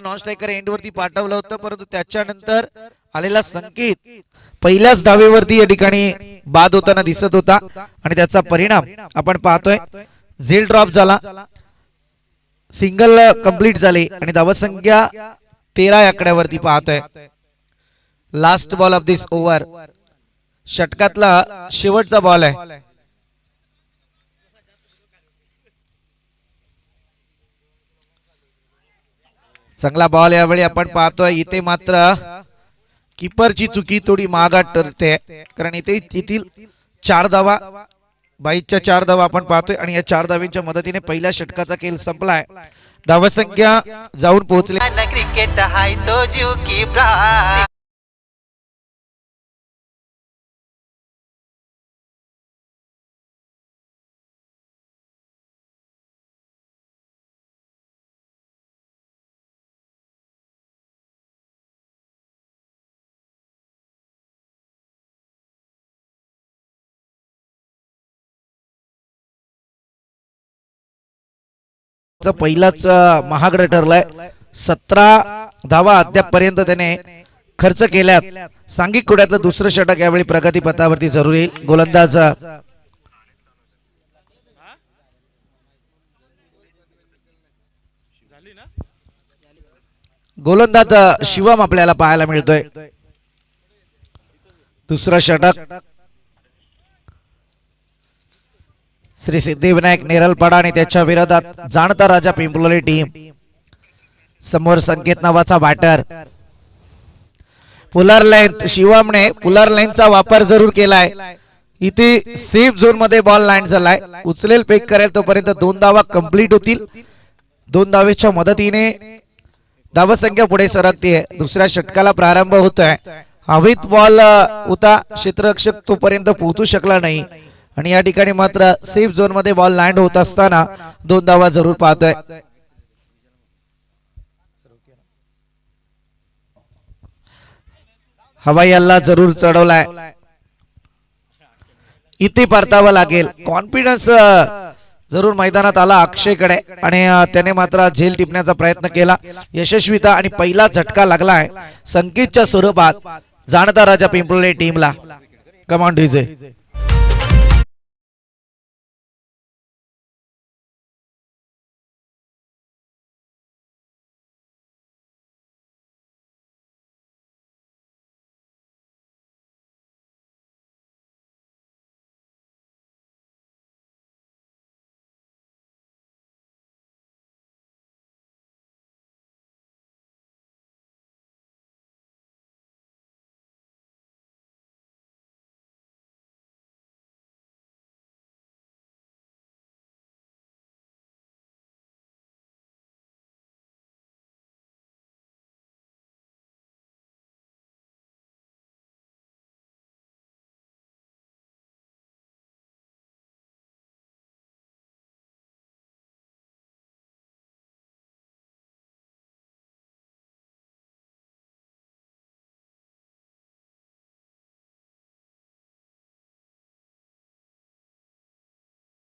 Non striker end वरती पाठवलं होतं, परंतु त्याच्यानंतर आलेला संकेत पहिल्याच धावेवरती या ठिकाणी बाद होताना दिसत होता आणि त्याचा परिणाम आपण पाहतोय. झेल ड्रॉप झाला, सिंगल कंप्लीट झाले आणि धावसंख्या 13 आकड्यावरती पाहतोय. Last ball of this over, षटकातला शेवटचा बॉल आहे. चांगला बॉल यावेळी आपण पाहतोय. इथे मात्र कीपरची चुकी थोडी महागात ठरते, कारण इथे येथील 4 धावा, 22च्या 4 धावा आपण पाहतोय आणि या 4 धावांच्या मदतीने पहिल्या षटकाचा खेळ संपलाय. धावसंख्या जाऊन पोहोचली. क्रिकेट हाय तो जीव की पहिलाच महागडा ठरलाय. 17 धावा अद्यापपर्यंत त्याने खर्च केल्यात. सांघिक कुड्यातलं दुसरं षटक यावेळी प्रगती पथावरती जरूर येईल. गोलंदाज शिवम आपल्याला पाहायला मिळतोय. दुसरं षटक श्री सिद्धिविनायक नेरलपाडा आणि त्याच्या विरोधात जाणता राजा पिंपलोली टीम. समोर संकेत नावाचा बॅटर. पुलर लेंथ, शिवमने पुलर लेंथचा वापर जरूर केलाय. इथे सेफ झोन मध्ये बॉल लँड झालाय. उचलेल पेक करेल तोपर्यंत 2 धावा कंप्लीट होतील. 2 धावेच्या मदतीने धावसंख्या पुढे सरकते. दुसऱ्या षटकाला प्रारंभ होतोय. हवेत बॉल होता, क्षेत्ररक्षक तोपर्यंत पोहोचू शकला नाही आणि या ठिकाणी मात्र सेफ झोन मध्ये बॉल लँड होत असताना 2 धावा जरूर पाहतोय. हवाई हल्ला जरूर चढवलाय. इथे परतावं लागेल. कॉन्फिडन्स जरूर मैदानात आला अक्षयकडे आणि त्याने मात्र झेल टिपण्याचा प्रयत्न केला. यशस्वीता आणि पहिला झटका लागलाय संकेतच्या स्वरूपात जाणता राजा पिंपलोली टीमला. Command DJ.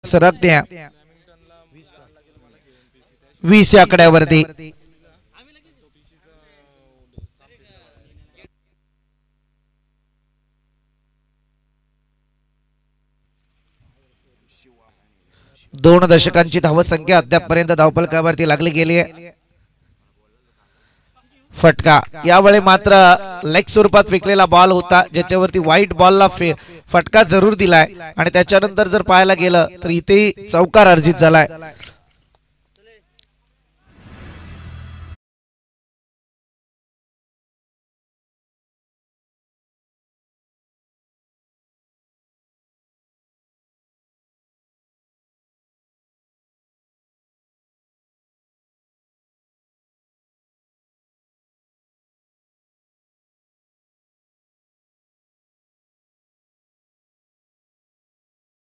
सरकते 20 आकड्यावरती. दोन दशकांची धावसंख्या अद्यापपर्यंत धावफलकावरती लागली गेली आहे. फटका यावेळी मात्र लेग स्वरूपात फेकलेला बॉल होता, ज्याच्यावरती व्हाईट बॉलला फटका जरूर दिलाय आणि त्याच्यानंतर जर पाहायला गेलं तर इथे चौकार अर्जित झालाय.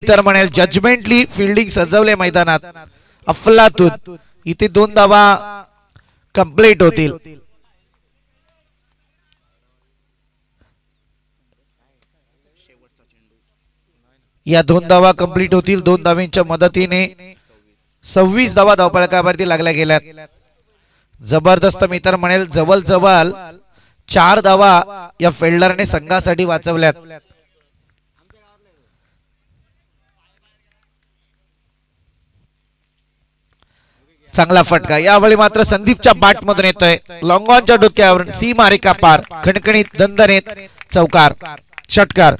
तर म्हणेल जजमेंटली फिल्डिंग सजवले मैदानात. अफलातून इथे 2 धावा कंप्लीट होतील. या 2 धावा कंप्लीट होतील. 2 धावांच्या मदतीने 26 धावा धावफलकावरती लागल्या गेल्यात. जबरदस्त मी तर म्हणेल जवळ 4 धावा या फिल्डरने संघासाठी वाचवल्यात. चांगला फटका यावेळी मात्र संदीपच्या बॅट मधून येतोय. लॉंग ऑनच्या डोक्यावर सी मारिका पार खणखणीत दणदणीत चौकार षटकार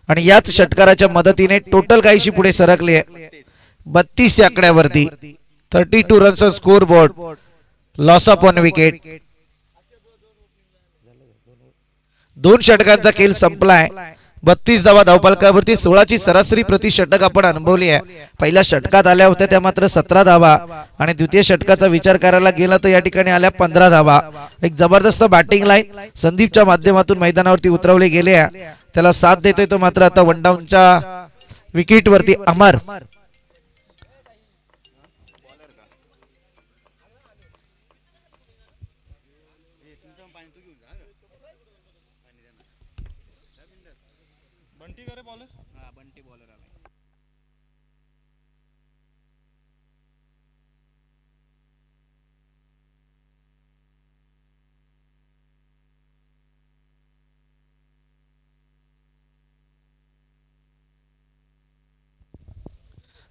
आणि याच षटकाराच्या मदतीने टोटल काहीशी पुढे सरकली आहे 32 या आकड्यावरती. 32 runs on score board. Loss of 1 wicket. 2 षटकांचा खेळ संपलाय. 32 धावा धावफलकावरती 16ची सरासरी प्रति षटक आपण अनुभवली आहे. पहिल्या षटकात आल्या होत्या त्या मात्र 17 धावा आणि द्वितीय षटकाचा विचार करायला गेला तर या ठिकाणी आल्या 15 धावा. एक जबरदस्त बॅटिंग लाईन संदीपच्या माध्यमातून मैदानावरती उतरवले गेले. त्याला साथ देतोय तो मात्र आता वन डाऊनच्या विकेट वरती अमर.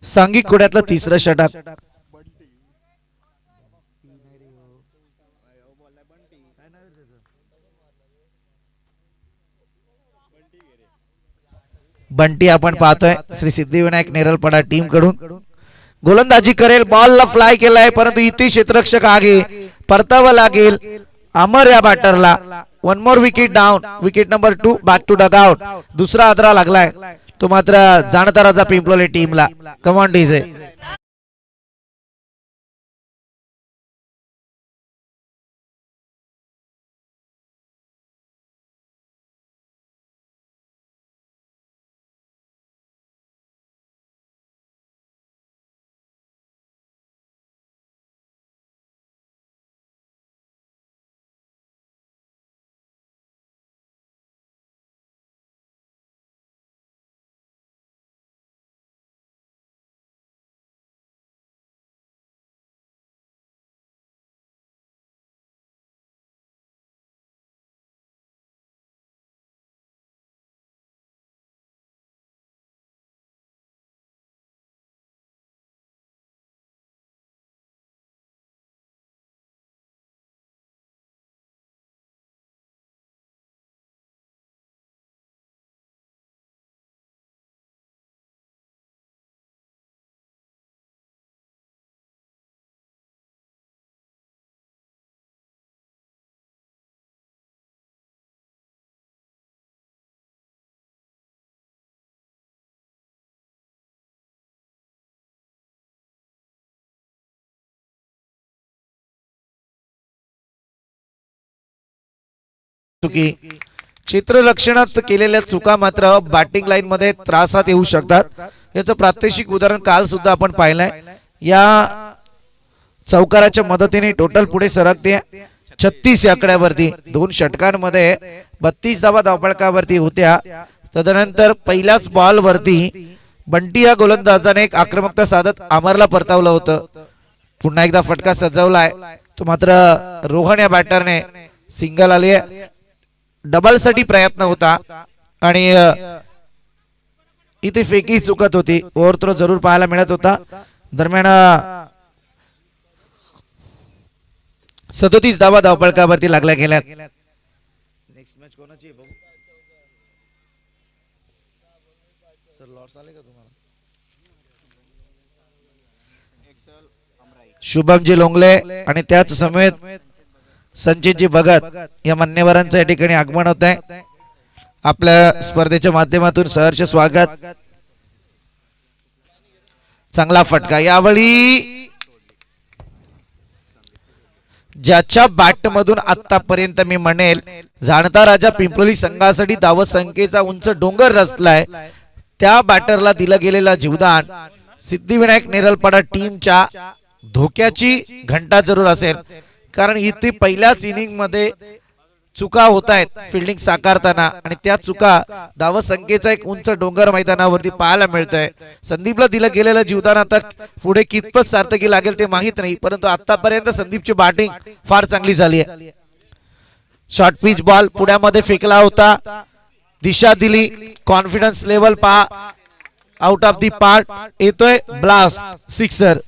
सांघिक खोड्यातलं तिसरं षटक. बंटी आपण पाहतोय श्री सिद्धिविनायक नेरलपडा टीम कडून गोलंदाजी करेल. बॉलला फ्लाय केलाय परंतु इथे क्षेत्ररक्षक आगे परतावं लागेल अमर या बॅटरला. 1 more wicket down. Wicket number 2 back to dugout. दुसरा आदरा लागलाय तो मात्र जाणताराचा पिंपलोली टीमला. Come on DJ. क्षेत्ररक्षणात केलेल्या चुका मात्र बॅटिंग लाईन मध्ये त्रासात येऊ शकतात. याचं प्रात्यक्षिक उदाहरण काल सुद्धा आपण पाहिलंय. या चौकाराच्या मदतीने टोटल पुढे सरकते 36 आकड्यावरती. 2 षटकांमध्ये 32 धावा धावफलकावरती होत्या. तदनंतर पहिल्याच बॉल वरती बंटी या गोलंदाजाने एक आक्रमकता साधत अमरला परतावलं होतं. पुन्हा एकदा फटका सजवलाय तो मात्र रोहन या बॅटरने सिंगल आली. डबल साठी प्रयत्न होता आणि इथे फेकी चुकत होती. ओव्हरथ्रो जरूर पाहायला मिळत होता. दरम्यान 37 धावा धावफलकावरती लागल्या गेल्यात. नेक्स्ट मॅच कोणाची बघू सर. लॉस आले का तुम्हाला? शुभमजी लोंगले आणि त्याच समेत संचितजी भगत या मान्यवरांचं या ठिकाणी आगमन होत आहे. आपल्या स्पर्धेच्या माध्यमातून सहर्ष स्वागत. चांगला फटका यावेळी ज्याच्या बॅट मधून आतापर्यंत मी म्हणेल जाणता राजा पिंपलोली संघासाठी धावसंख्येचा उंच डोंगर रचलाय त्या बॅटरला दिलं गेलेला जीवदान सिद्धिविनायक नेरलपडा टीमच्या धोक्याची घंटा जरूर असेल. कारण इथे पहिल्याच इनिंग मध्ये चुका होत आहेत फिल्डिंग साकारताना आणि त्या चुका धावसंख्येचा एक उंच डोंगर मैदानावरती पाहायला मिळतोय. संदीपला दिलं गेलेलं जीवदान आता पुढे कितपत सार्थकी लागेल ते माहित नाही, परंतु आतापर्यंत संदीपची बॅटिंग फार चांगली झाली आहे. शॉर्ट पिच बॉल पुढ्यामध्ये फेकला होता, दिशा दिली, कॉन्फिडन्स लेवल पहा, आउट ऑफ दी पार्ट येतोय, ब्लास्ट सिक्सर.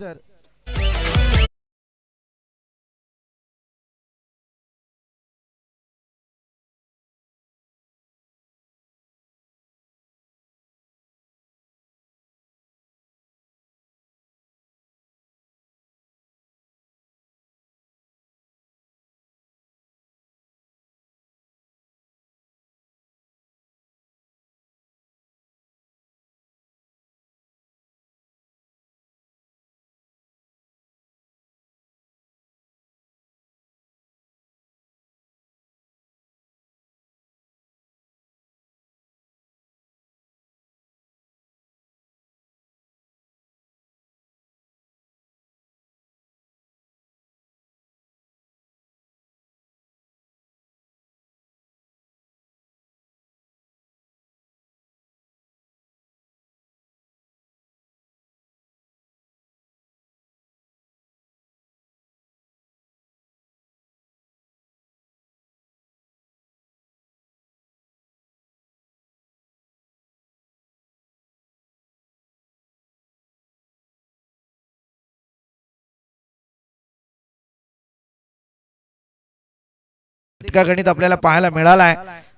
गणित आपल्याला पाहायला मिळाला आहे,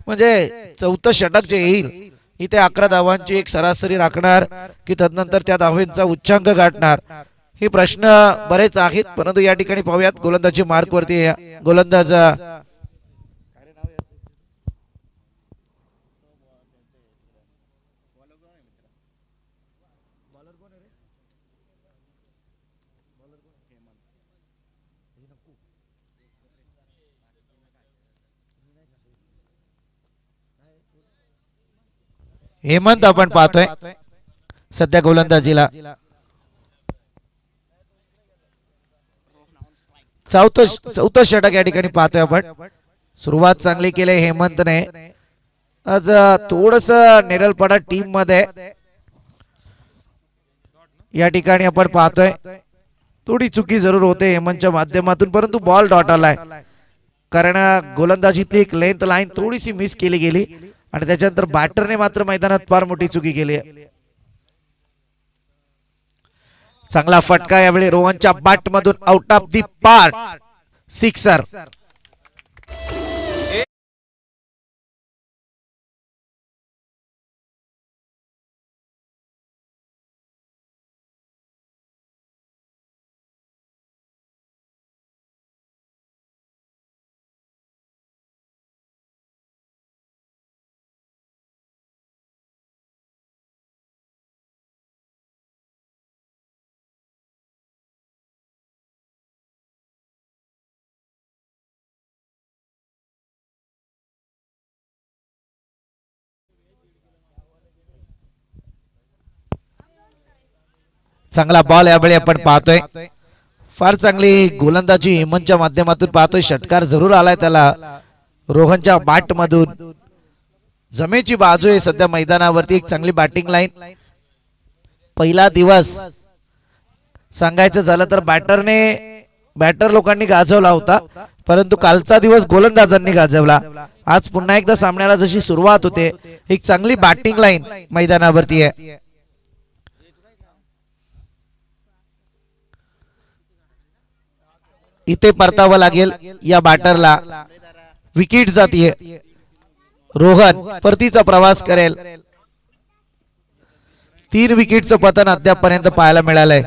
म्हणजे चौथं षटक जे येईल इथे 11 धावांची एक सरासरी राखणार की तदनंतर त्या धावांचा उच्चांक गाठणार, हे प्रश्न बरेच आहेत. परंतु या ठिकाणी पाहूयात गोलंदाजी मार्क वरती गोलंदाज हेमंत आपण पाहतोय सध्या गोलंदाजीला. चौथं षटक या ठिकाणी पाहतोय आपण. सुरुवात चांगली केली हेमंतने. आज थोडस निरलपडा टीम मध्ये या ठिकाणी आपण पाहतोय, थोडी चुकी जरूर होते हेमंतच्या माध्यमातून, परंतु बॉल डॉट आलाय, कारण गोलंदाजीतली एक लेंथ लाईन थोडीशी मिस केली गेली आणि त्याच्यानंतर बॅटरने मात्र मैदानात फार मोठी चुकी केली आहे. चांगला फटका यावेळी रोहनच्या बॅट मधून out of the part sixer. चांगला बॉल यावेळी आपण पाहतोय, फार चांगली गोलंदाजी हेमंतच्या माध्यमातून पाहतोय. षटकार जरूर आलाय त्याला रोहनच्या बॅट मधून. जमेची बाजू आहे सध्या मैदानावरती, एक चांगली बॅटिंग लाईन. पहिला दिवस सांगायचं झालं तर बॅटर लोकांनी गाजवला होता, परंतु कालचा दिवस गोलंदाजांनी गाजवला. आज पुन्हा एकदा सामन्याला जशी सुरुवात होते, एक चांगली बॅटिंग लाईन मैदानावरती आहे. इथे परतावं लागेल या बॅटरला. विकेट जातीये, रोहन परतीचा प्रवास करेल. 3 विकेटचं पतन अद्यापपर्यंत पाहायला मिळालंय.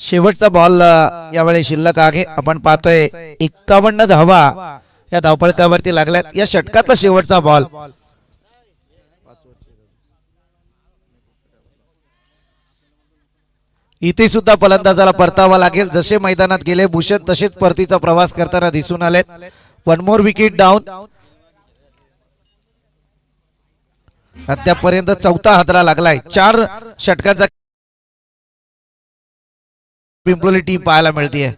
शेवटचा बॉल यावेळी शिल्लक आहे. आपण पाहतोय 51 धावा या धावफलकावरती लागल्यात. या षटकातला शेवटचा बॉल. इथे सुद्धा फलंदाजाला परतावा लागेल. जसे मैदानात गेले भूषण तसेच परतीचा प्रवास करताना दिसून आलेत. One more wicket down. अद्यापर्यंत चौथा हादरा लागलाय. 4 षटकांचा पिंपलोली टीम पाहायला मिळते.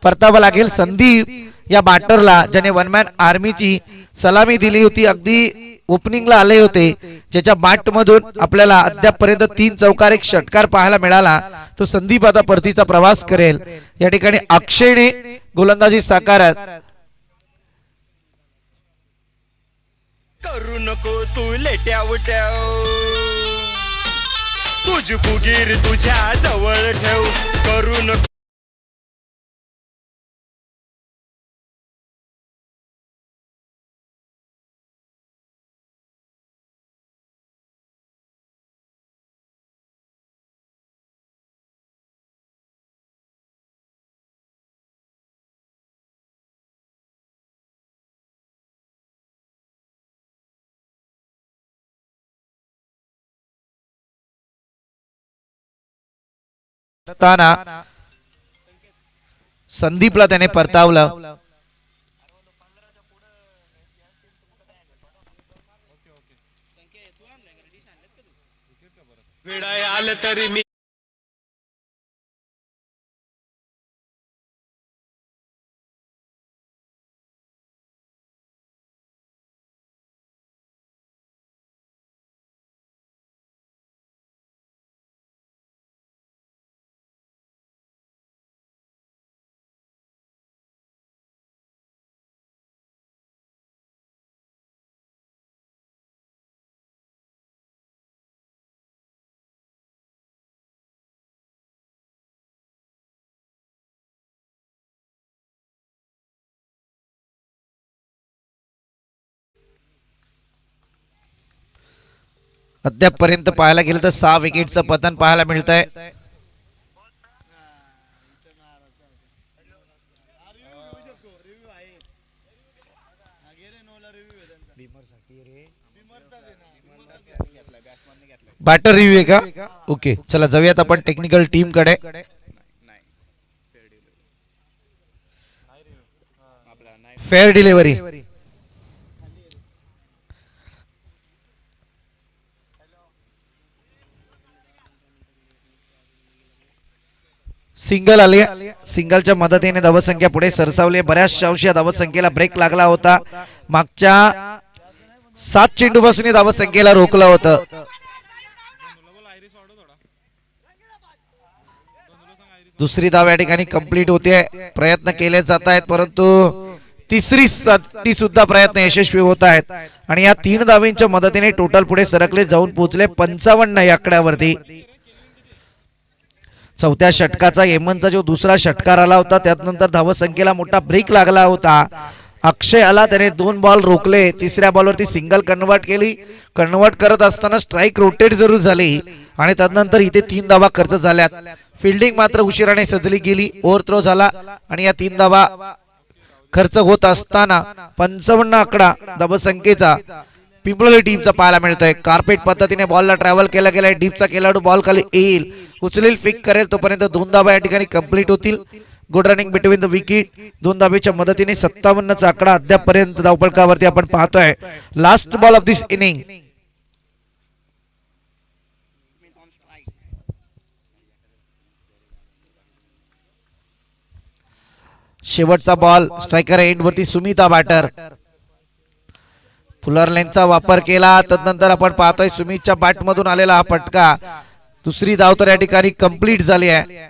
परतावा लागेल. संदीप या बॅटरला ज्याने वन मॅन आर्मीची सलामी दिली होती, अगदी ओपनिंगला आले होते, ज्याच्या बॅट मधून आपल्याला अद्यापपर्यंत 3 चौकार 1 षटकार पाहायला मिळाला, तो संदीप आता परतीचा प्रवास करेल. या ठिकाणी अक्षयने गोलंदाजी साकारत. करू नको तू लेट्या उट्याव, तुझी फुगीर तुझ्या जवळ ठेव. करू नको संदीपला त्याने परतावलं. वेळा आलं तरी मी अद्यापपर्यंत पाहायला गेलं तर 6 विकेटचं पतन पाहायला मिळत आहे. बॅटर रिव्ह्यू आहे का? ओके, चला जाऊयात आपण टेक्निकल टीम कडे. Fair delivery. सिंगल आले. सिंगलच्या मदतीने धावसंख्या पुढे सरसावली. बऱ्याचशा अंशी धावसंख्येला ब्रेक लागला होता. मागच्या 7 चेंडूपासून धावसंख्येला रोखलं होतं. दुसरी धाव या ठिकाणी कंप्लीट होते. प्रयत्न केले जात आहेत, परंतु तिसरी सुद्धा प्रयत्न यशस्वी होत आहेत. आणि या 3 धावांच्या मदतीने टोटल पुढे सरकले जाऊन पोहोचले 55 या आकड्यावरती. चौथ्या षटकाचा एमनचा जो दुसरा षटकार आला होता, त्यानंतर धावसंख्येला मोठा ब्रेक लागला होता. अक्षय आला, त्याने 2 बॉल रोखले. तिसऱ्या बॉलवरती सिंगल कन्वर्ट केली. कन्वर्ट करत असताना स्ट्राईक रोटेट जरूर झाली आणि त्यानंतर इथे 3 धावा खर्च झाल्यात. फिल्डिंग मात्र उशिराने सजली गेली. ओव्हर थ्रो झाला आणि या 3 धावा खर्च होत असताना 55 आकडा धावसंख्येचा पिंपळी टीमचा पाहायला मिळतोय. कार्पेट पद्धतीने बॉलला ट्रॅव्हल केला गेलाय. डीपचा खेळाडू बॉल खाली येईल, उचलेल, पिक करेल, तोपर्यंत 2 धावा या ठिकाणी कंप्लीट होतील. Good running between the wicket. 2 धावेच्या मदतीने 57चा आकडा अद्यापपर्यंत धावफलकावरती आपण पाहतोय. Last ball of this inning. शेवटचा बॉल स्ट्रायकर एंड वरती सुमिता बॅटर. फुलर लाईनचा वापर केला, तदनंतर आपण पाहतोय सुमितच्या बॅट मधून आलेला हा फटका. दुसरी धाव तर या ठिकाणी कंप्लीट झाली आहे.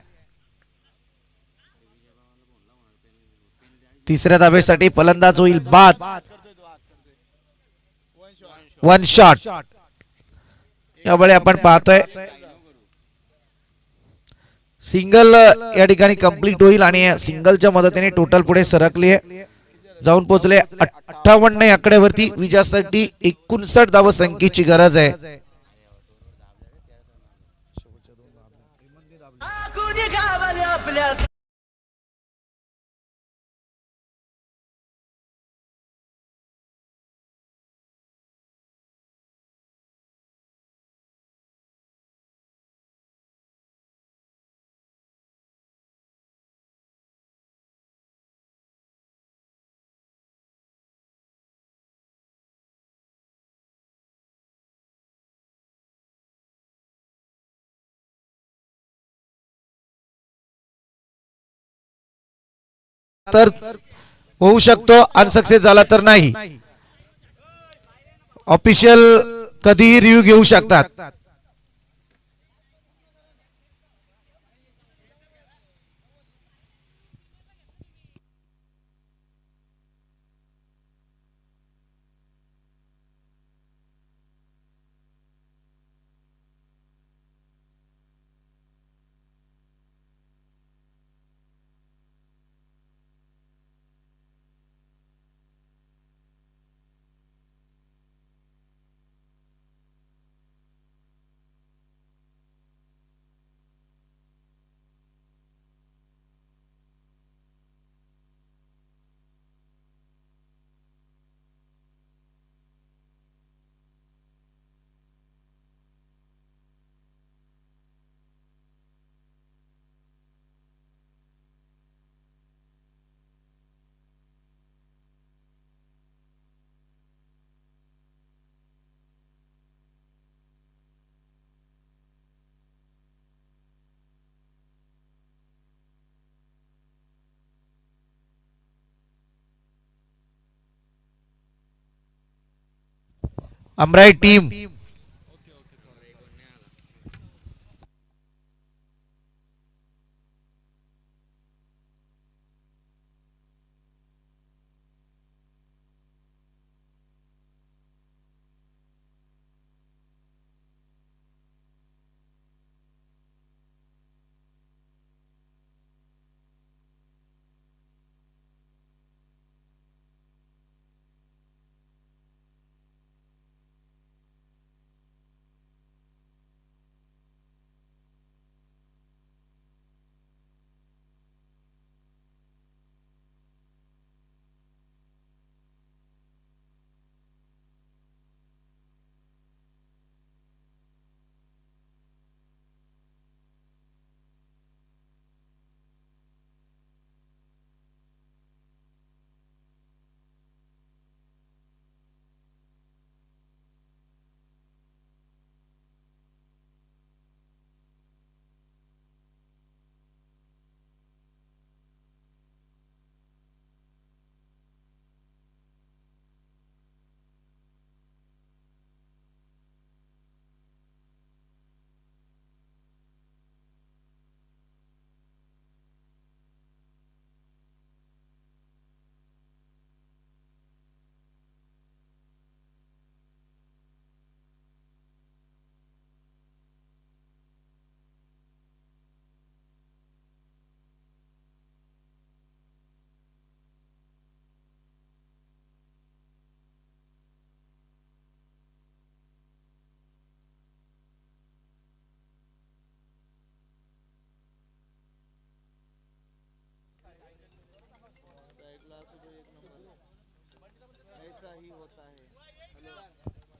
तिसऱ्या धावेसाठी फलंदाज होईल बाद. 1 शॉट. यावेळी आपण पाहतोय सिंगल या ठिकाणी कंप्लीट होईल आणि सिंगलच्या मदतीने टोटल पुढे सरकली आहे, जाऊन पोहोचले 58 आकड्यावरती. विजयासाठी 59 धाव संख्येची गरज आहे. तर होऊ शकतो, अनसक्सेस झाला तर नाही. ऑफिशियल कधीही रिव्ह्यू घेऊ शकतात. अमराई टीम ऐसा ही होता है.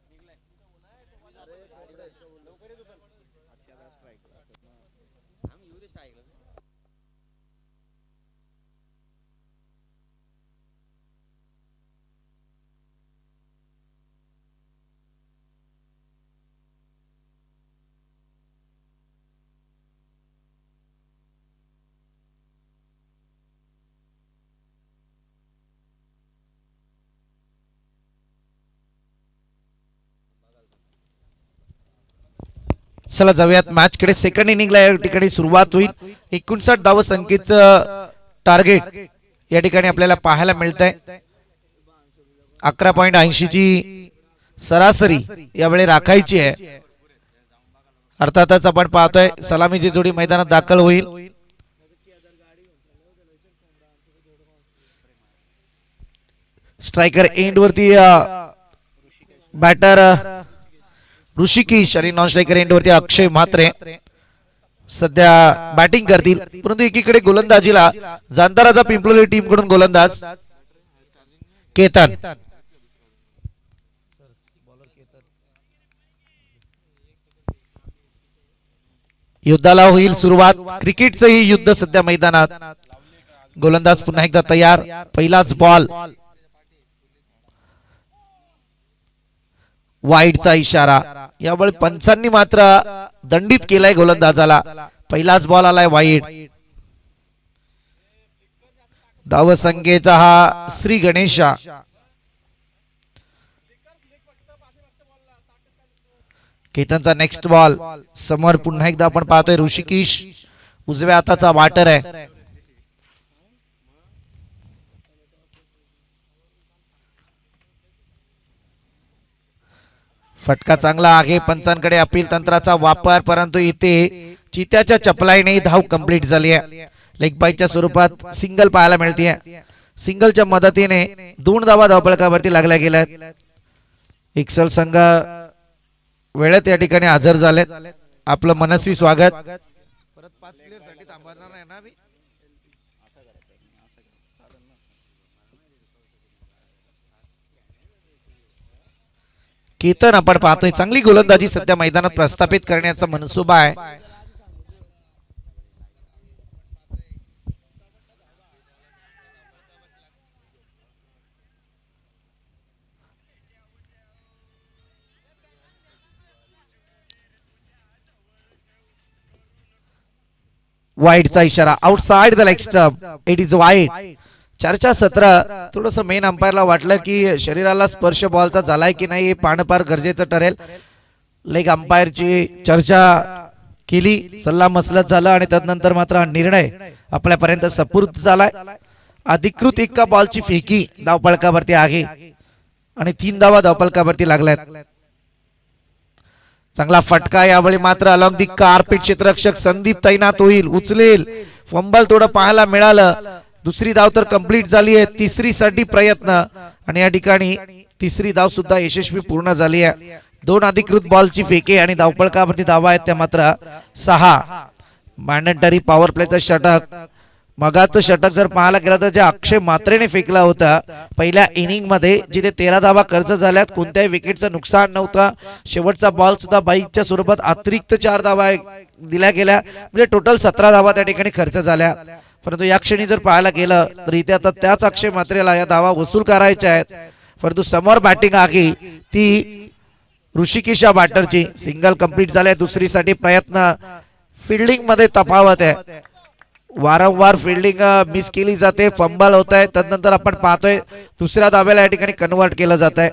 चला जाऊयात मॅच कडे. सेकंड इनिंगला या ठिकाणी सुरुवात होईल. 59 धाव संख्येचं टार्गेट या ठिकाणी आपल्याला पाहायला मिळत आहे. 11.80 ची सरासरी यावेळी राखायची आहे. अर्थातच आपण पाहतोय सलामीची जोडी मैदानात दाखल होईल. स्ट्रायकर एंड वरती बॅटर ऋषिकेश आणि नॉन स्ट्रायकर एंड वरती अक्षय म्हात्रे सध्या बॅटिंग करतील. परंतु एकीकडे गोलंदाजीला जांताराचा पिंपलोली टीम कडून गोलंदाज केतन. युद्धाला होईल सुरुवात. क्रिकेटचं ही युद्ध सध्या मैदानात. गोलंदाज पुन्हा एकदा तयार. पहिलाच बॉल. वाईडचा इशारा. यावेळी पंचांनी मात्र दंडित केलाय गोलंदाजाला. पहिलाच बॉल आलाय वाईड. धावसंख्येचा हा श्री गणेशा. केतनचा नेक्स्ट बॉल. समोर पुन्हा एकदा आपण पाहतोय ऋषिकेश उजव्या हाताचा बॅटर आहे. फटका चांगला आहे. पंचांकडे अपील तंत्राचा वापर, परंतु इथे चित्याच्या चपलाईने धाव कंप्लीट झाली आहे. लेग बायच्या स्वरूपात सिंगल पाहायला मिळते. सिंगलच्या मदतीने 2 धावा धावफलकावरती लागल्या गेल्या. एक्सल संघ वेळेत या ठिकाणी हजर झालेत. आपलं मनस्वी स्वागत. परत 5 प्लेयर साठी थांबवणार नाही ना. केतन आपण पाहतोय चांगली गोलंदाजी सध्या मैदानात प्रस्थापित करण्याचा मनसुबा आहे. वाईडचा इशारा. Outside the leg stump. It is wide. 4-17. थोडस मेन अंपायरला वाटलं की शरीराला स्पर्श बॉलचा झालाय की नाही हे पाहणं फार गरजेचं ठरेल. लेग अंपायरची चर्चा केली, सल्ला मसलत झाला आणि त्यानंतर मात्र हा निर्णय आपल्यापर्यंत सपूर्द झालाय. अधिकृत एका बॉलची फेकी धावफलकावरती आहे आणि 3 धावा धावफलकावरती लागल्यात. चांगला फटका. यावेळी मात्र अलॉंग दी कार्पेट क्षेत्ररक्षक संदीप तैनात होईल. उचलेल. फंबल थोडं पाहायला मिळालं. दुसरी धाव तर कंप्लीट झाली आहे. तिसरी साठी प्रयत्न आणि या ठिकाणी तिसरी धाव सुद्धा यशस्वी पूर्ण झाली आहे. 2 अधिकृत बॉलची फेके आणि धावफलकावरती धावा आहेत त्या मात्र 6. मॅन्डेटरी पॉवर प्लेचं षटक. मगाचं षटक जर पाहायला गेलं तर जे अक्षय म्हात्रेने फेकला होता पहिल्या इनिंग मध्ये, जिथे 13 धावा खर्च झाल्यात, कोणत्याही विकेटचं नुकसान नव्हतं. शेवटचा बॉल सुद्धा बाईकच्या स्वरूपात अतिरिक्त 4 धावा दिल्या गेल्या, म्हणजे टोटल 17 धावा त्या ठिकाणी खर्च झाल्या. परंतु या क्षणी जर पाहायला गेलं तर इथे आता त्याच अक्षय म्हात्रेला या धावा वसूल करायच्या आहेत. परंतु समोर बॅटिंग आहे ती ऋषिकेशा बॅटरची. सिंगल कंप्लीट झाले. दुसरीसाठी प्रयत्न. फिल्डिंग मध्ये तफावत आहे. वारंवार फिल्डिंग मिस केली जाते, फंबल होत आहे. त्यानंतर आपण पाहतोय दुसऱ्या धाव्याला या ठिकाणी कन्वर्ट केलं जात आहे.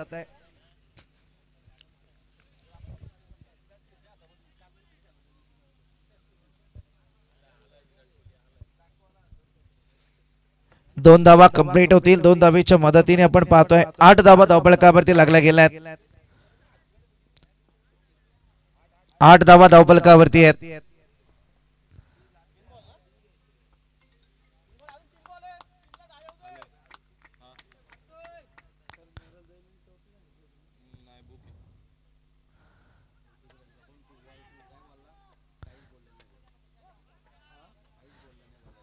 दोन धावा कंप्लीट होतील. 2 धावेच्या मदतीने आपण पाहतोय 8 धावा धावफलकावरती लागल्या गेल्या आहेत. 8 धावा धावफलकावरती आहेत.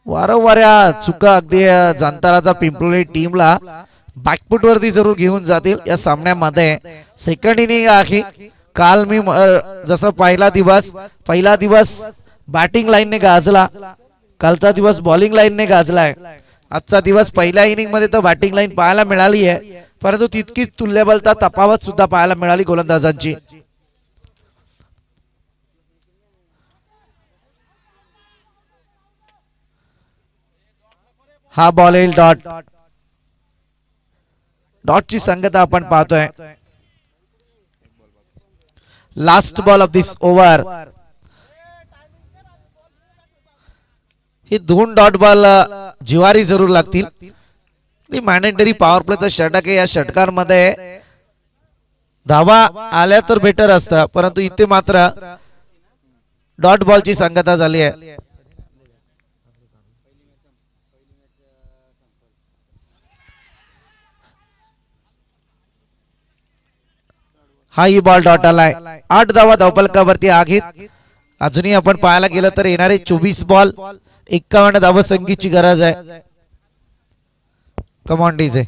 वारंवार या चुका अगदी जांताराचा पिंपलोली टीमला बॅकफुट वरती जरूर घेऊन जातील. या सामन्यामध्ये सेकंड इनिंग आहे. काल मी जसं पहिला दिवस बॅटिंग लाईनने गाजला, कालचा दिवस बॉलिंग लाईनने गाजलाय. आजचा दिवस पहिल्या इनिंग मध्ये तर बॅटिंग लाईन पाहायला मिळाली आहे, परंतु तितकीच तुल्यबलता तफावत सुद्धा पाहायला मिळाली गोलंदाजांची. हा बॉल येईल डॉट. डॉटची संगता आपण पाहतोय. Last ball of this over. हे 2 डॉट बॉल जिवारी जरूर लागतील. मॅन्डेटरी पॉवर प्लेचं षटक आहे. या षटकांमध्ये धावा आल्या तर बेटर असतं, परंतु इथे मात्र डॉट बॉलची संगता झाली आहे. हा ही बॉल डॉट आलाय. 8 धावा धावफलकावरती आहेत. अजूनही आपण पाहायला गेलं तर येणारे 24 बॉल 51 धावसंख्येची गरज आहे. Come on DJ.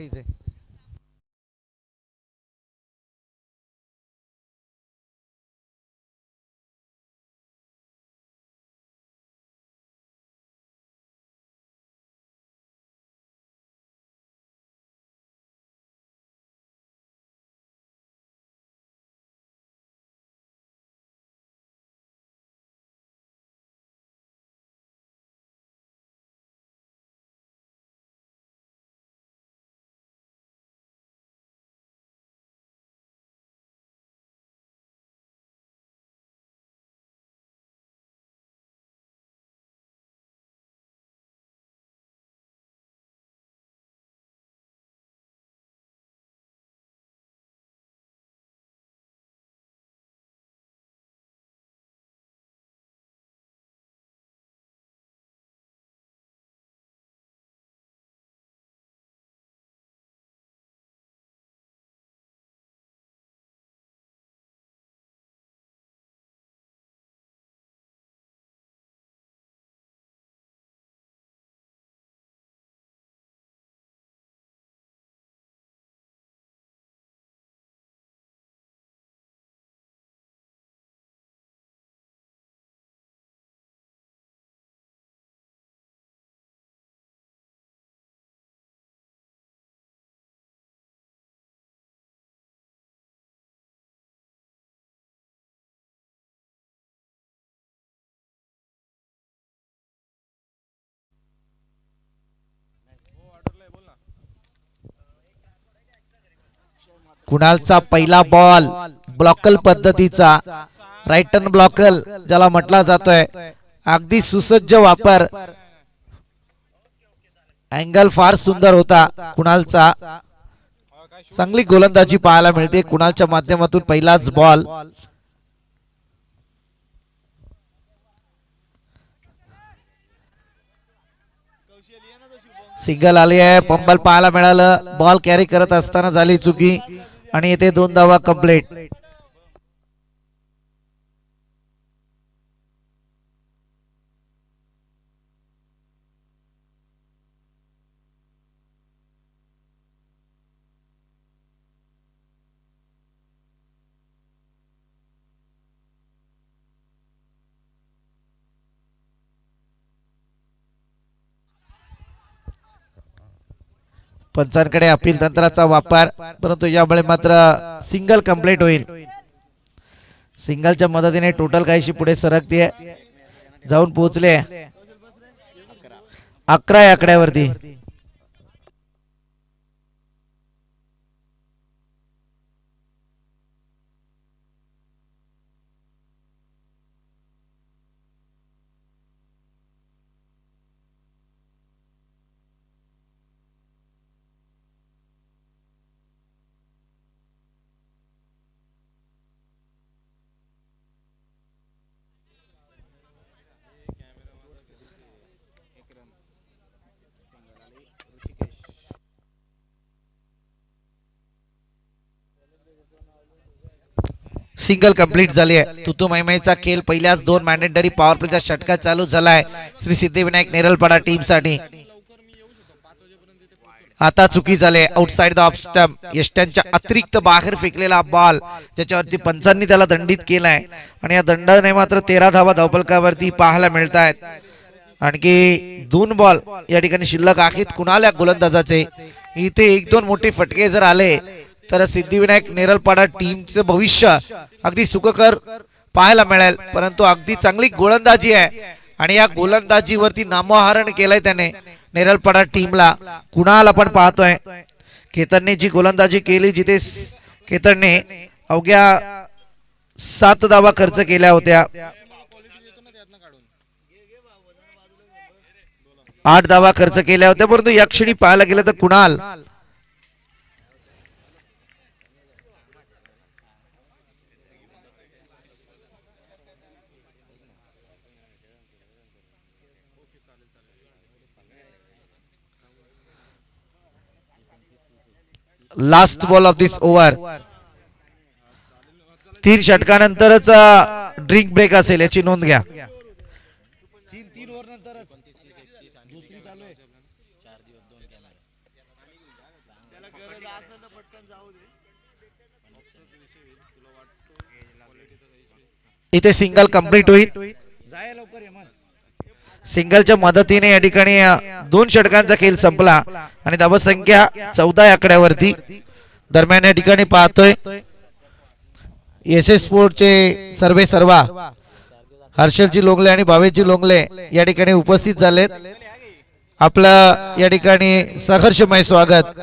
कुणालचा पहिला बॉल ब्लॉकल पद्धतीचा, राईट टर्न ब्लॉकल ज्याला म्हटला जातोय. अगदी सुसज्ज वापर. अँगल फार सुंदर होता कुणालचा. चांगली गोलंदाजी पाहायला मिळते कुणालच्या माध्यमातून. पहिलाच बॉल. सिंगल आली आहे. पंबल पाहायला मिळालं. बॉल कॅरी करत असताना झाली चुकी आणि येथे 2 धावा कंप्लीट. पंचांकडे अपील तंत्राचा वापर, परंतु यामुळे मात्र सिंगल कंप्लीट होईल. सिंगलच्या मदतीने टोटल काहीशी पुढे सरकते, जाऊन पोहोचले 11 आकड्यावरती. सिंगल कंप्लीट झाली आहे. तुतू मैमईचा खेळ पहिल्याच 2 मॅन्डेटरी पॉवर प्लेच्या षटकात चालू झालाय श्री सिद्धिविनायक नेरलपाडा टीम साठी. आता चुकी झाले, आउटसाइड द ऑफ स्टंप. यष्ट्यांच्या अतिरिक्त बाहेर फेकलेला बॉल ज्याच्यावरती पंचांनी त्याला दंडित केलाय आणि या दंडाने मात्र 13 धावा धावफलकावरती पाहायला मिळत आहेत. आणखी 2 बॉल या ठिकाणी शिल्लक आहेत कुणाल या गोलंदाजाचे. इथे 1-2 मोठे फटके जर आले तर सिद्धिविनायक नेरलपाडा टीमचं भविष्य अगदी सुखकर पाहायला मिळेल. परंतु अगदी चांगली गोलंदाजी आहे आणि या गोलंदाजीवरती नामोहरण केलंय त्याने नेरलपाडा टीमला. कुणाल आपण पाहतोय केतनने जी गोलंदाजी केली, जिथे केतनने अवघ्या 7 धावा खर्च केल्या होत्या, 8 धावा खर्च केल्या होत्या. परंतु या क्षणी पाहायला गेलं तर Kunal last ball of this over. 3 षटकानंतरच ड्रिंक ब्रेक असेल याची नोंद घ्या. इथे सिंगल कंप्लीट होईल. सिंगलच्या मदतीने या ठिकाणी 2 षटकांचा खेळ संपला आणि धावसंख्या 14 आकड्यावरती. दरम्यान या ठिकाणी पाहतोय एसएस स्पोर्टचे सर्वा हर्षलजी लोंगले आणि भावेशजी लोंगले या ठिकाणी उपस्थित झालेत. आपलं या ठिकाणी सहर्षमय स्वागत.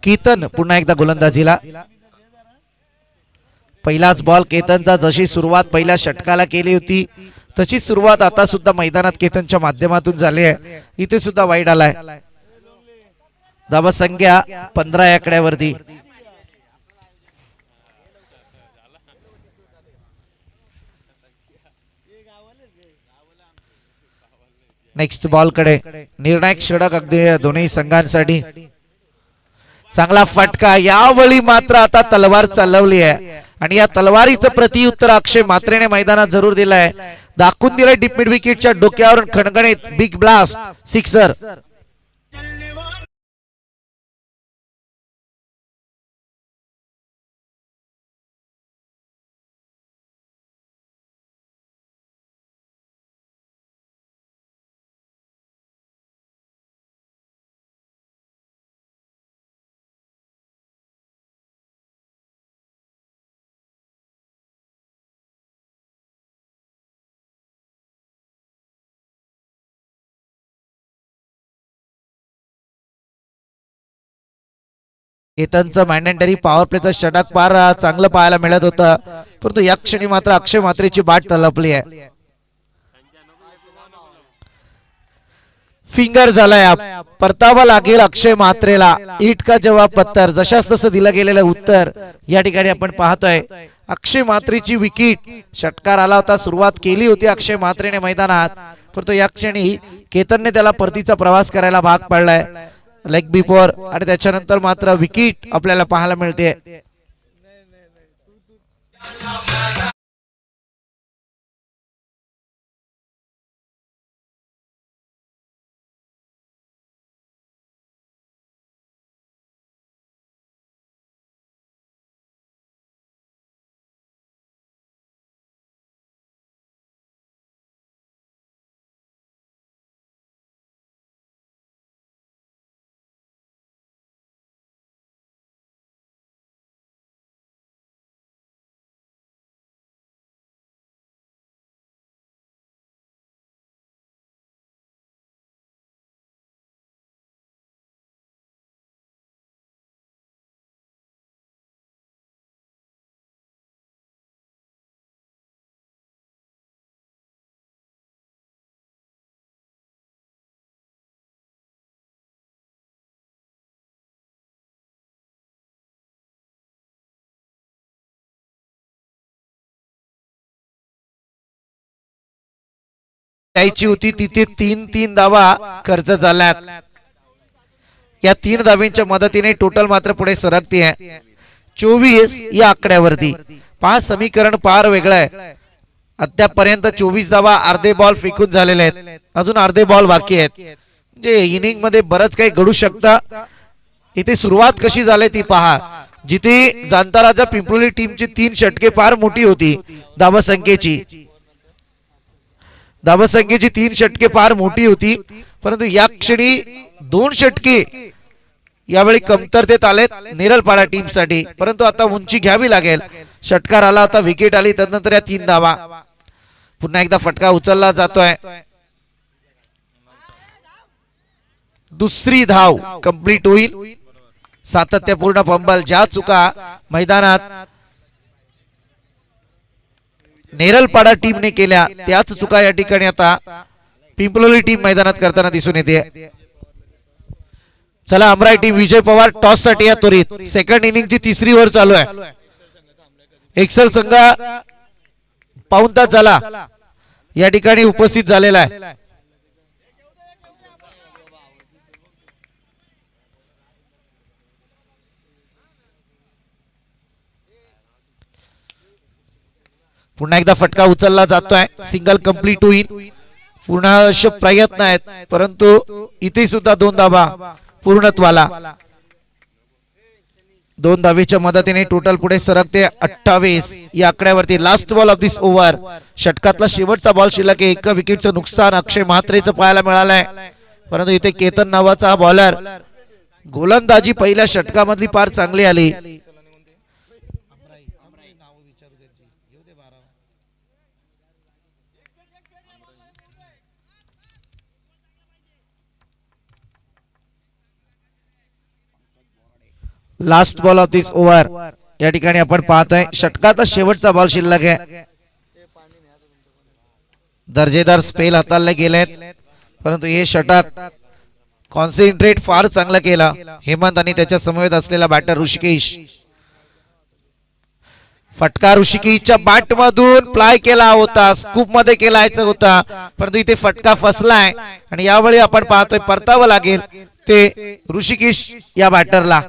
केतन पुन्हा एकदा गोलंदाजीला. पहिलाच बॉल केतनचा. जशी सुरुवात पहिल्या षटकाला केली होती तशीच सुरुवात आता सुद्धा मैदानात केतनच्या माध्यमातून झाली आहे. इथे सुद्धा वाईड आलाय. धावसंख्या 15 आकड्यावरती. नेक्स्ट बॉल कडे निर्णायक षटक अगदी दोन्ही संघांसाठी. चांगला फटका. यावेळी मात्र आता तलवार चालवली आहे आणि या तलवारीचं प्रतिउत्तर अक्षय मात्रेने मैदानात जरूर दिलंय. दाखवून दिलंय डीप मिड विकेटच्या डोक्यावरून खणखणीत बिग ब्लास्ट सिक्सर. केतनचं मॅन्डेटरी पॉवर प्लेचं षटक फार चांगलं पाहायला मिळत होतं. परंतु या क्षणी मात्र अक्षय मात्रेची बाट तलपली आहे. फिंगर झालाय. परतावा लागेल अक्षय मात्रेला. इट का जवाब पत्तर. जशास तसं दिलं गेलेलं उत्तर या ठिकाणी आपण पाहतोय. अक्षय म्हात्रेची विकेट. षटकार आला होता, सुरुवात केली होती अक्षय म्हात्रेने मैदानात, परंतु या क्षणी केतनने त्याला परतीचा प्रवास करायला भाग पाडलाय लेग बिफोर, आणि त्याच्यानंतर मात्र विकेट आपल्याला पाहायला मिळते. द्यायची होती तिथे 3-3 धावा खर्च झाल्यात. या 3 धावांच्या मदतीने टोटल मात्र पुढे सरकते आहे 24 या आकड्यावरती. पहा समीकरण फार वेगळं आहे. अद्यापर्यंत 24 धावा अर्धे बॉल फेकून झालेले आहेत, अजून अर्धे बॉल बाकी आहेत. म्हणजे इनिंग मध्ये बरंच काही घडू शकतं. इथे सुरुवात कशी झाली ती पहा. जिथे जाणता राजा पिंपळी टीमची 3 षटके फार मोठी होती धावसंख्येची. धावसंख्येची 3 षटके फार मोठी होती, परंतु या क्षणी 2 षटके यावेळी कमतरतेत आलेत नेरलपाडा टीम साठी. परंतु आता उंची घ्यावी लागेल. षटकार आला होता, विकेट आली, त्यानंतर या 3 धावा. पुन्हा एकदा फटका उचलला जातोय. दुसरी धाव कंप्लीट होईल. सातत्यपूर्ण फंबल. ज्या चुका मैदानात नेरलपाडा टीमने केल्या त्याच चुका या ठिकाणी आता पिंपलोली टीम मैदानात करताना दिसून येते. चला अमराई टीम विजय पवार टॉस साठी या त्वरित. सेकंड इनिंगची 3री ओव्हर चालू आहे. एक्सेल संघ पाऊण तास झाला या ठिकाणी उपस्थित झालेला आहे. पुन्हा एकदा फटका उचलला जातोय. सिंगल कंप्लीट होईल. पूर्ण प्रयत्न आहेत, परंतु इथे सुद्धा 2 धावा पूर्णत्वाला. 2 धावेच्या मदतीने टोटल पुढे सरकते 28 या आकड्यावरती. Last ball of this over. षटकातला शेवटचा बॉल शिल्लक आहे. 1 विकेटचं नुकसान अक्षय म्हात्रेचं पाहायला मिळालंय, परंतु इथे केतन नावाचा हा बॉलर. गोलंदाजी पहिल्या षटकामधली फार चांगली आली. Last ball of this over या ठिकाणी आपण पाहतोय. षटकाचा शेवटचा बॉल शिल्लक आहे. दर्जेदार स्पेल हाताळले गेलेत, परंतु हे षटक कॉन्सन्ट्रेट फार चांगलं केलं हेमंत आणि त्याच्या समवेत असलेला बॅटर ऋषिकेश. फटका ऋषिकेशच्या बॅट मधून फ्लाय केला होता, स्कूप मध्ये केलायचा होता, परंतु इथे फटका फसलाय आणि यावेळी आपण पाहतोय परतावं लागेल ते ऋषिकेश या बॅटरला.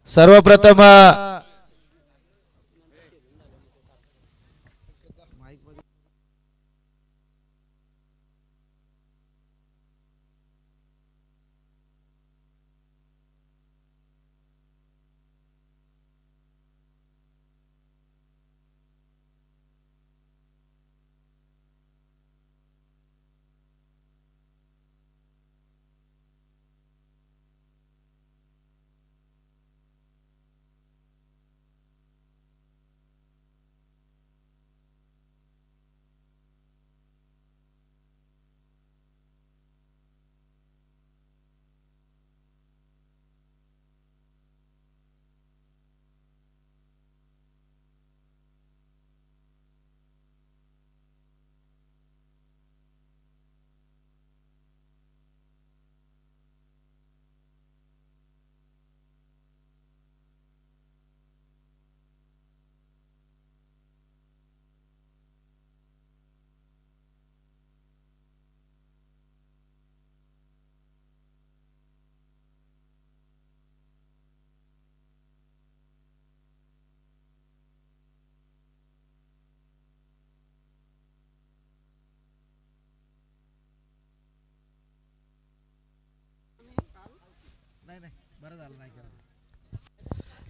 सर्वप्रथम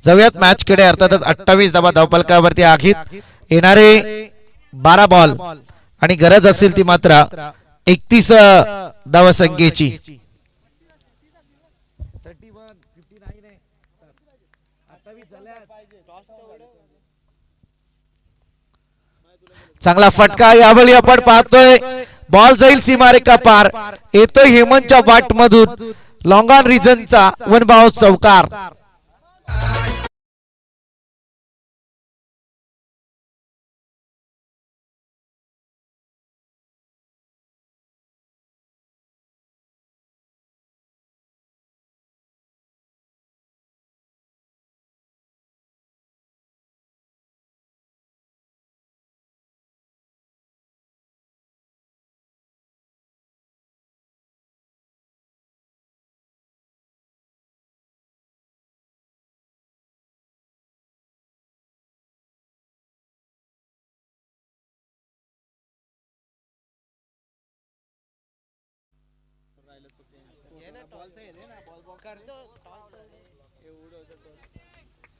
जाऊयात मॅच कडे. अर्थातच 28 धावा धावफलकावरती आखित येणारे 12 बॉल आणि गरज असेल ती मात्र 31 धावसंख्येची. चांगला फटका यावेळी आपण पाहतोय. बॉल जाईल सीमारेखा पार. येतोय हेमंतच्या बाट मधून लॉंग ऑन रिजनचा वन बाउंस चौकार.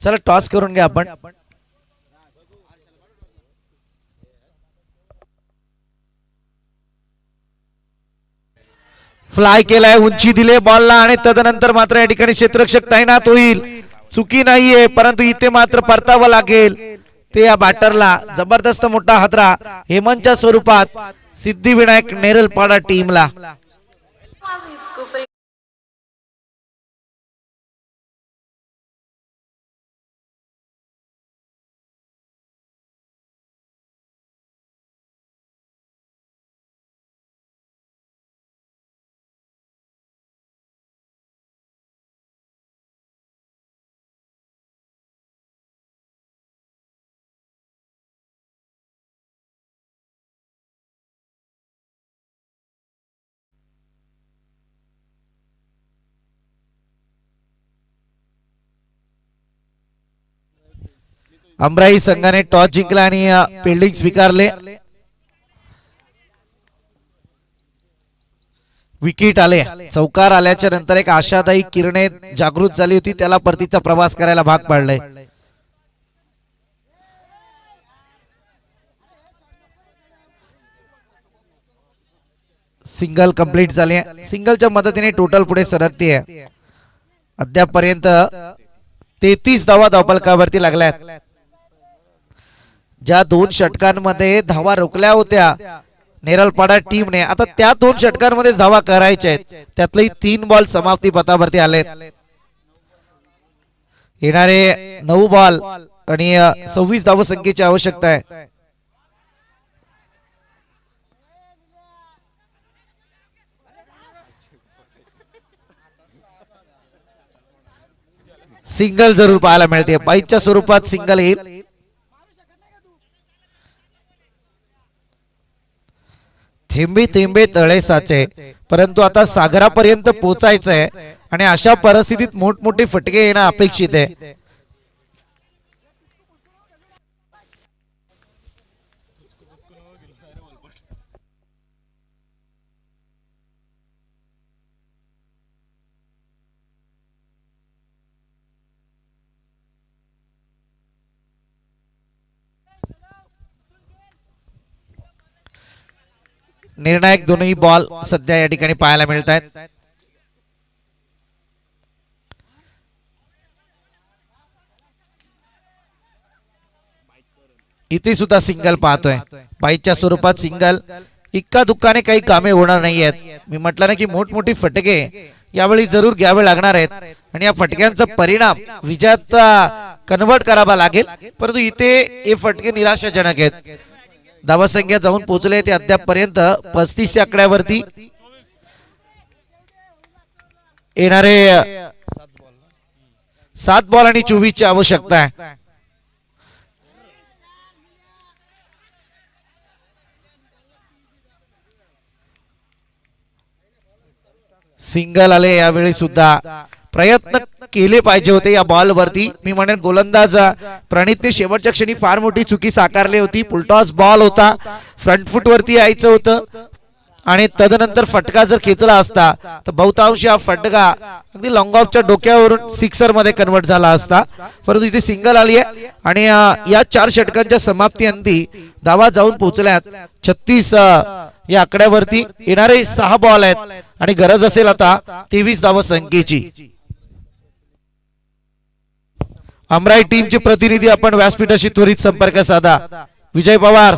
चला टॉस करून घ्या आपण. फ्लाय केलाय, उंची दिले बॉलला आणि तदनंतर मात्र या ठिकाणी क्षेत्ररक्षक तैनात होईल. चुकी नाहीये, परंतु इथे मात्र परतावं लागेल ते या बॅटरला. जबरदस्त मोठा हादरा हेमंतच्या स्वरूपात सिद्धिविनायक नेरलपाडा टीमला. अमराई संघाने टॉस जिंकला आणि फिल्डिंग स्वीकारले. विकेट आले. चौकार आल्याच्या नंतर एक आशादायी किरणे जागृत झाली होती, त्याला परतीचा प्रवास करायला भाग पाडले. सिंगल कंप्लीट झाले. सिंगलच्या मदतीने टोटल पुढे सरकते. अद्यापर्यंत 33 धावा धावफलकावरती लागल्यात. ज्या 2 षटकांमध्ये धावा रोखल्या होत्या नेरलपाडा टीमने, आता त्या 2 षटकांमध्ये धावा करायच्या आहेत. त्यातले 3 बॉल समाप्ती पथावरती आलेत. येणारे 9 बॉल आणि 26 धावसंख्येची आवश्यकता आहे. सिंगल जरूर पाहायला मिळते. बाईच्या स्वरूपात सिंगल येईल. थेंबे थेंबे तळे साचे, परंतु आता सागरापर्यंत पोहोचायचंय आणि अशा परिस्थितीत मोठमोठे फटके येणं अपेक्षित आहे. निर्णायक दोनही बॉल सध्या या ठिकाणी पाहायला मिळत आहेत. इथे सुद्धा सिंगल पाहतोय. बाईच्या स्वरूपात सिंगल. इक्का दुक्काने काही कामे होणार नाहीयेत. मी म्हटलं ना की मोठमोठी फटके यावेळी जरूर घ्यावे लागणार आहेत आणि या फटक्यांचा परिणाम विजयात कन्वर्ट करावा लागेल, परंतु इथे हे फटके निराशाजनक आहेत. धावसंख्या जाऊन पोहोचले ते अद्यापपर्यंत 35 आकड्यावरती. येणारे 7 बॉल आणि 24 ची आवश्यकता आहे. सिंगल आले. यावेळी सुद्धा प्रयत्न केले पाहिजे होते या बॉल वरती. मी म्हणेन गोलंदाज प्रणितने शेवटच्या क्षणी फार मोठी चुकी साकारली होती. फुलटॉस बॉल होता, फ्रंट फुट वरती यायचं होतं आणि तदनंतर फटका जर खेचला असता तर बहुतांश हा फटका अगदी लॉंग ऑफच्या डोक्यावरून सिक्सर मध्ये कन्वर्ट झाला असता, परंतु इथे सिंगल आली आहे आणि या 4 षटकांच्या समाप्ती अंती धावा जाऊन पोहोचल्यात 36 या आकड्यावरती. येणारे 6 बॉल आहेत आणि गरज असेल आता 23 धावा संख्येची. अमराई टीमचे प्रतिनिधी आपण व्यासपीठाशी त्वरित संपर्क साधा. विजय पवार,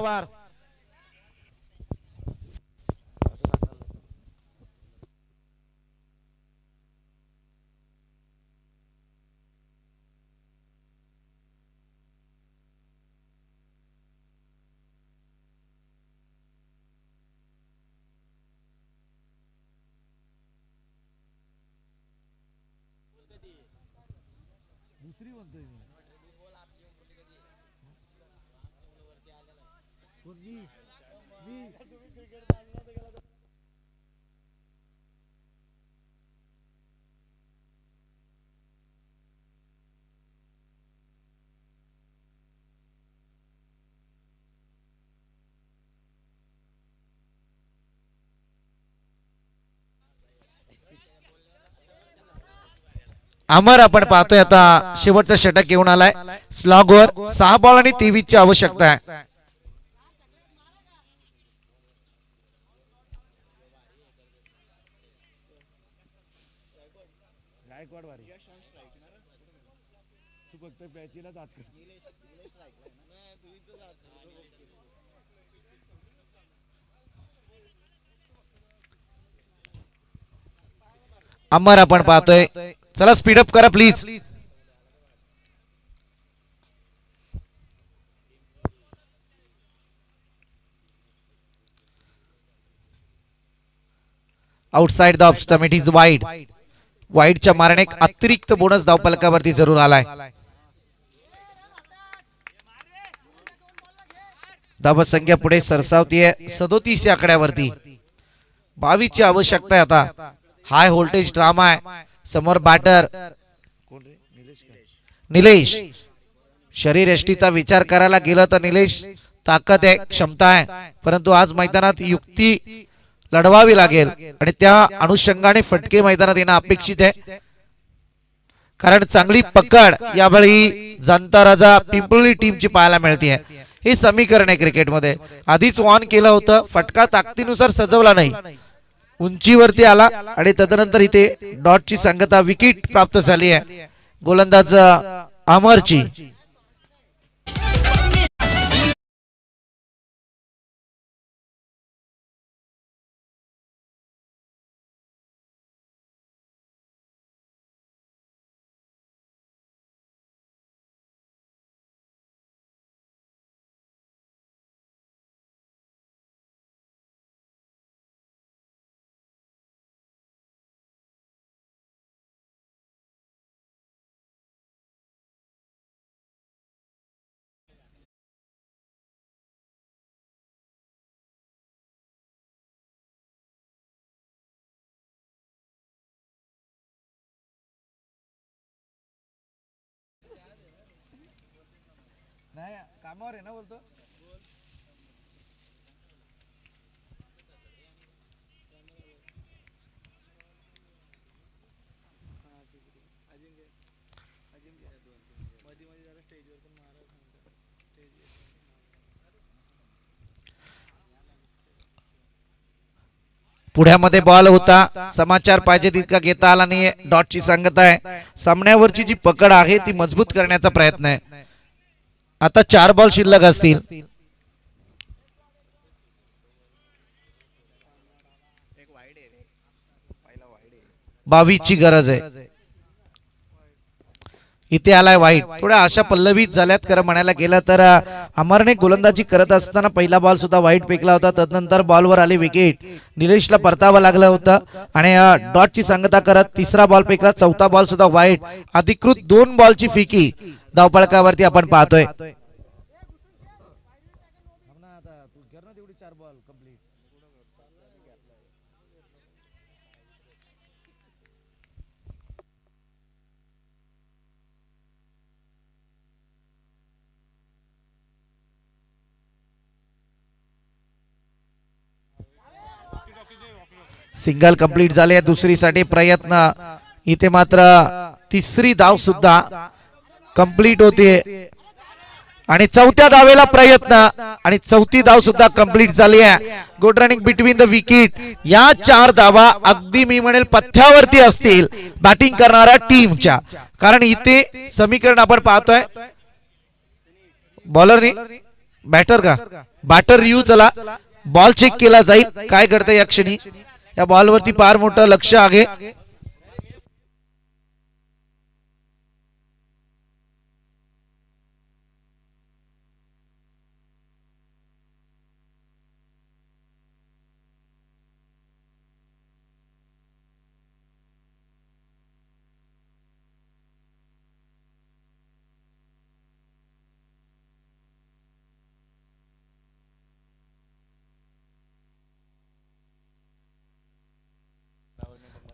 अमर आपण पाहतोय आता शेवटचा षटक येऊन आलाय. स्लॉगवर 6 बॉल आणि 23 ची आवश्यकता आहे. अमर आपण पाहतोय, चला स्पीडअप करा please. Outside the off stump, it is wide. वाईडच्या मारणे एक अतिरिक्त बोनस धावफलकावरती जरूर आलाय. धावसंख्या पुढे सरसावतीये 37 या आकड्यावरती. 22 ची आवश्यकता आहे आता. हाय व्होल्टेज ड्रामा आहे. समोर बॅटर निलेश. शरीर यष्टीचा विचार करायला गेलं तर निलेश ताकद आहे, क्षमता आहे, परंतु आज मैदानात युक्ती लढवावी लागेल आणि त्या अनुषंगाने फटके मैदानात येणं अपेक्षित आहे. कारण चांगली पकड यावेळी जनता राजा पिंपळी टीमची पाहायला मिळते. हे समीकरण आहे क्रिकेटमध्ये. आधीच वॉर्न केलं होतं, फटका ताकदीनुसार सजवला नाही, उंचीवरती आला आणि तदनंतर इथे डॉटची सांगता विकेट प्राप्त झाली आहे गोलंदाज अमरची. नाही कामावर आहे ना बोलतो. पुढ्यामध्ये बॉल होता, समाचार पाहिजे तितका घेता आला नाही. डॉटची सांगता आहे सामन्यावरची जी पकड आहे ती मजबूत करण्याचा प्रयत्न आहे. आता 4 बॉल शिल्लक असतील. 22 ची गरज आहे. इथे आलाय वाईट. थोड्या आशा पल्लवीत झाल्यात खरं म्हणायला गेलं तर. अमरने गोलंदाजी करत असताना पहिला बॉल सुद्धा वाईट फेकला होता, तदनंतर बॉलवर आले विकेट. निलेशला परतावं लागलं होतं आणि डॉटची सांगता करत 3रा बॉल फेकला, 4था बॉल सुद्धा वाईट. अधिकृत 2 बॉलची फिकी धावफलकावरती आपण पाहतोय. सिंगल कंप्लीट झाले. दुसरीसाठी प्रयत्न. इथे मात्र तिसरी धाव सुद्धा कंप्लीट होते आणि चौथ्या धावेला प्रयत्न आणि चौथी धाव सुद्धा कंप्लीट झाली आहे. Good running between the wicket. या 4 धावा अगदी मी म्हणेल पथ्यावरती असतील बॅटिंग करणाऱ्या टीमच्या, कारण इथे समीकरण आपण पाहतोय बॉलरनी बॅटर का बॅटर रिव्ह्यू. चला बॉल चेक केला जाईल काय करते या क्षणी. या बॉलवरती फार मोठं लक्ष आहे.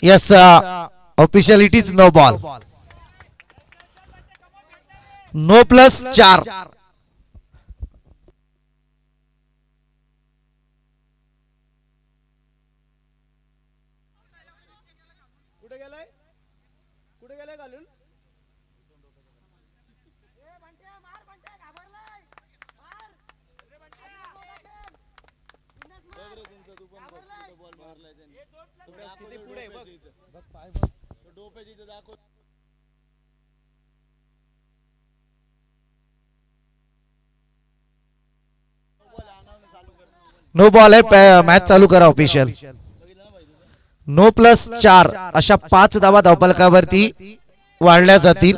Yes, official it is no ball. No plus 4. No ball आहे. मॅच चालू करा ऑफिशियल. नो प्लस 4 अशा 5 धावा धावफलकावरती वाढल्या जातील.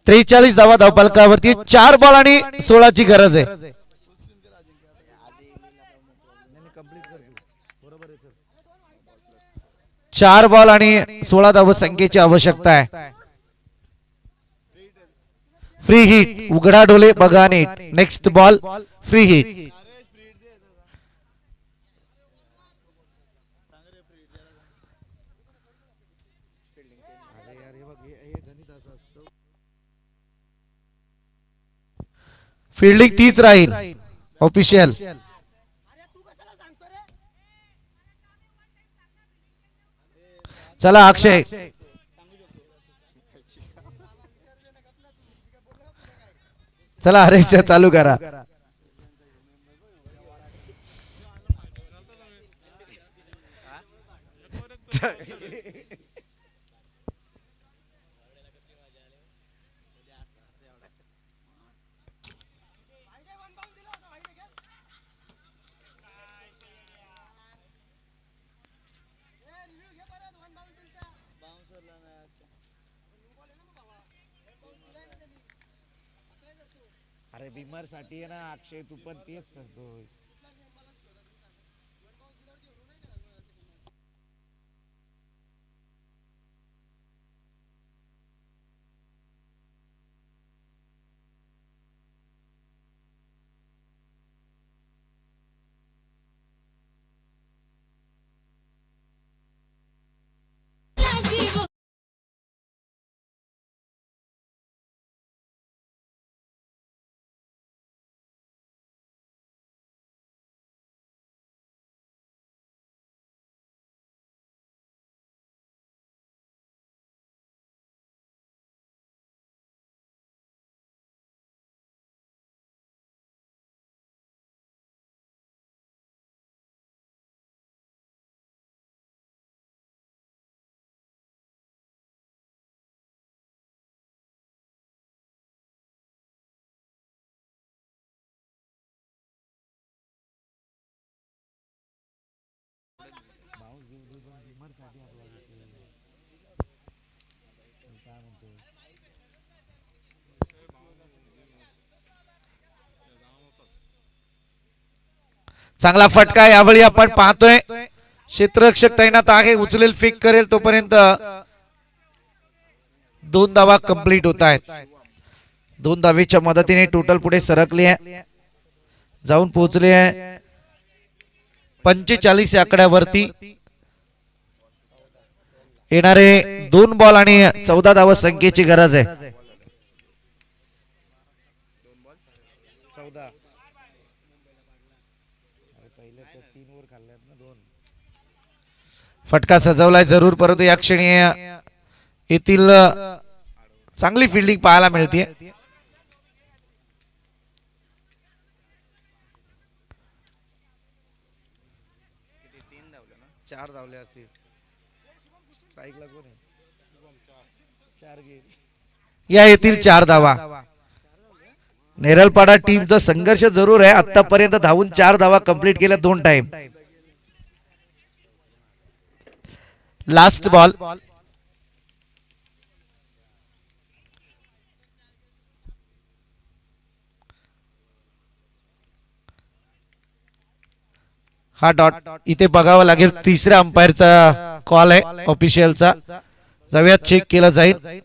43 धावा धावफलकावरती 4 बॉल आणि 16 ची गरज आहे. 4 बॉल आणि 16 धाव संख्येची आवश्यकता आहे. Free hit. उघडा डोले बघा नीट. Next ball free hit. Fielding तीच राहील ऑफिशियल. चला अक्षय. चला हरेश चालू करा. अरे बिमर साठी आहे ना अक्षय, तू पण तेच करतोय. चांगला फटका यावेळी आपण पाहतोय. क्षेत्ररक्षक तैनात आहे. उचलेल फेक करेल तोपर्यंत 2 धावा कंप्लीट होत आहेत. 2 धावेच्या मदतीने टोटल पुढे सरकले आहे. जाऊन पोहोचले आहे 45 या आकड्यावरती. येणारे 2 बॉल आणि 14 धावा संख्येची गरज आहे. पहिले 3 वर खाल्ल्यात ना 2. फटका सजवलाय जरूर, परंतु या क्षणी येथील चांगली फिल्डिंग पाहायला मिळते. या येथील 4 धावा. नेरलपाडा टीमचा संघर्ष जरूर आहे. आतापर्यंत धावून 4 धावा कंप्लीट केल्या 2 टाइम. Last ball. हा डॉट इथे बघावं लागेल. तिसऱ्या अंपायरचा कॉल आहे ऑफिशियलचा. जाऊयात, चेक केलं जाईल.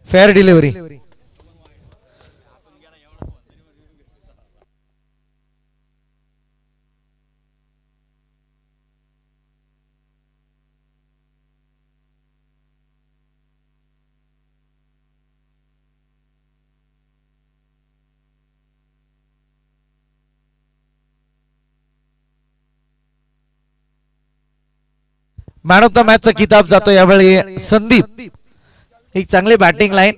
Fair delivery. Man of the मॅचचा किताब जातो यावेळी संदीप. एक चांगली बॅटिंग लाईन.